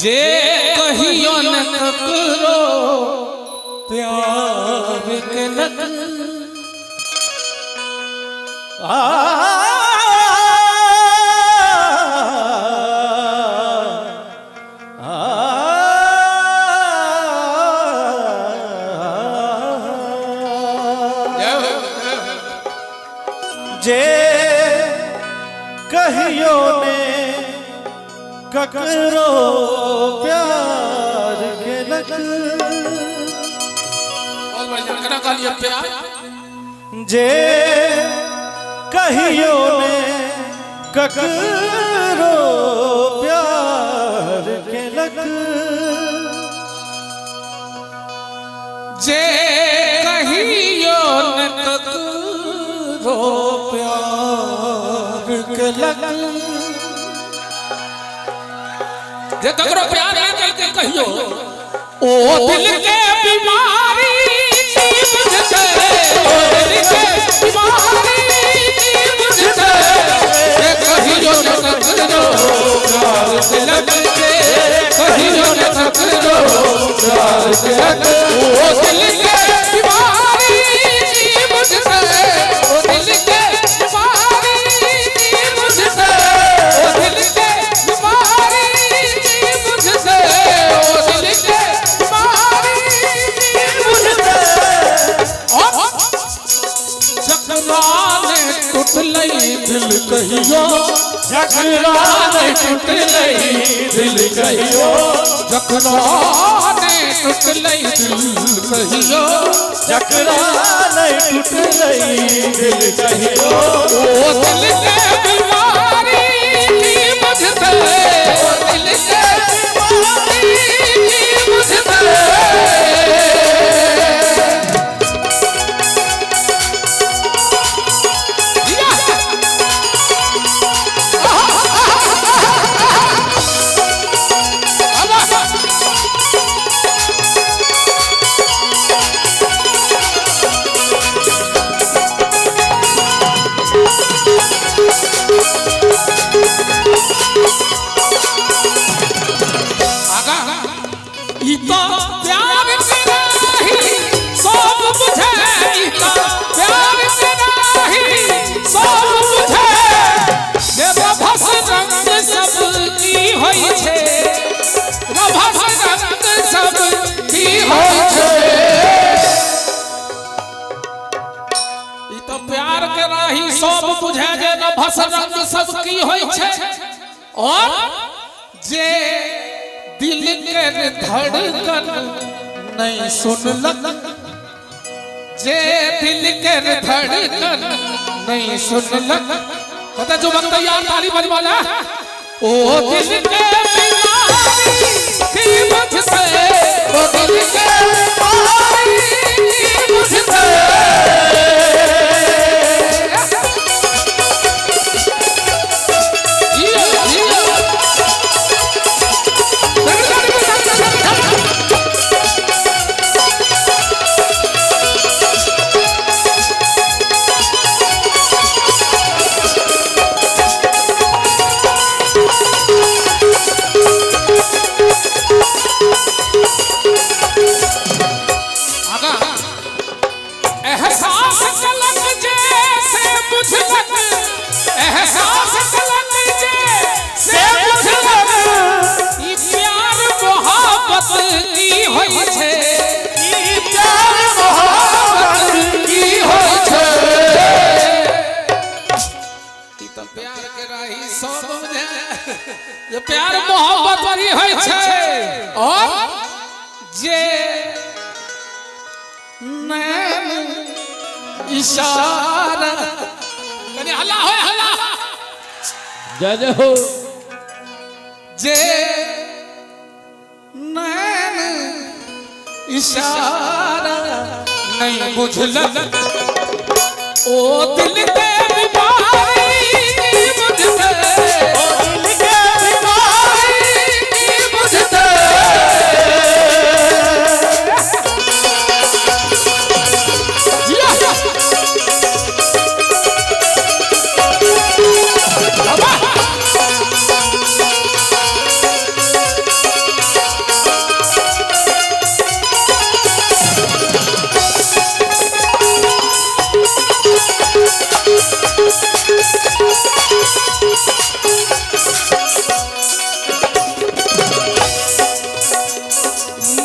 जे कहियो न ककरो प्यार के लगन जे कहियो ने ककरो प्यार के लगन जे कहियो ने ककरो प्यार के लगन जे कहियो न ककरो प्यार के लगन जे ककरो प्यार करके कहियो ओ दिल के बीमारी मुझसे ओ दिल के बीमारी मुझसे जे कहियो न ककरो प्यार के लगन कहियो न ककरो प्यार के लगन ओ दिल के बीमारी मुझसे ओ दिल के बीमारी मुझसे ओ दिल के बीमारी मुझसे ओ दिल के बीमारी मुझसे जखराने टूट लई दिल कहियो जखराने टूट लई दिल कहियो जखराने टूट लई दिल कहियो जखराने टूट लई दिल कहियो ओ दिल के बीमारी मुझसे ओ दिल के बीमारी मुझसे प्यार तेरा ही सब बुझे प्यार तेरा ही सब बुझे जे रभस रंग सब की होई छे रभस रंग सब की होई छे ई तो प्यार तेरा ही सब बुझे जे रभस रंग सब की होई छे और जे दिल के धड़कन नहीं सुनलक जे दिल के धड़कन नहीं सुनलक पता जो वक्त यार ताली बज वाला ओ दिल के बीमारी की मुझसे ओ दिल के बीमारी की मुझसे प्यार मोहब्बत वाली होय छे और जे नैन इशारा कने हल्ला होय हल्ला जय जय हो जे नैन इशारा नहीं बुझलक ओ दिल के बीमारी मुझसे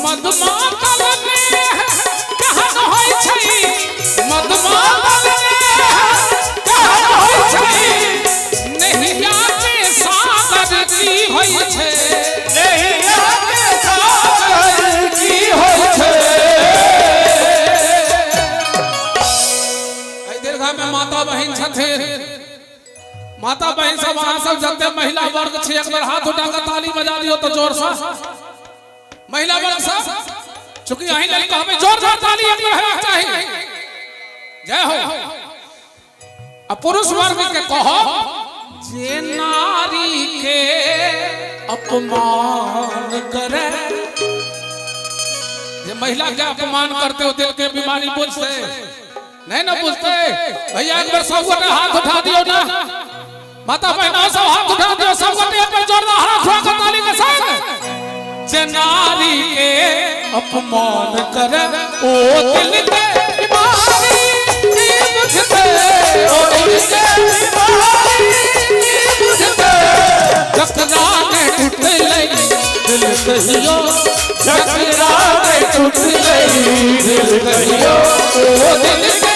मधुमातल में कहन होय छै, मधुमातल में कहन होय छै, नैया के सागर की होय छै, नैया के सागर की होय छै। एहि दीर्घा में माता बहन छथिन, माता बहन सब अहाँ सब जते महिला वर्ग छै एक बार हाथ उठा के ताली बजा दियो तो जोर से। महिला वर्ग सब चूंकि अहीं लड़का हमें जोरदार ताली एक बार होना चाहिए। जय हो। अब पुरुष वर्ग के कहो जे नारी के अपमान करे, जे महिला के अपमान करते हो दिल के बीमारी बुझते नहीं ना बुझते। भैया एक बार सब गोटे हाथ उठा दियो ना, माता बहनों सब हाथ उठा दियो, सब गोटे एक बार जोरदार हाथ उठा के ताली के साथ। जे नारी के अपमान करे ओ दिल के बीमारी बुझते, ओ दिल के बीमारी बुझते। जकरा ने टूट लई दिल कहियो, जकरा ने टूट लई दिल कहियो, ओ दिल के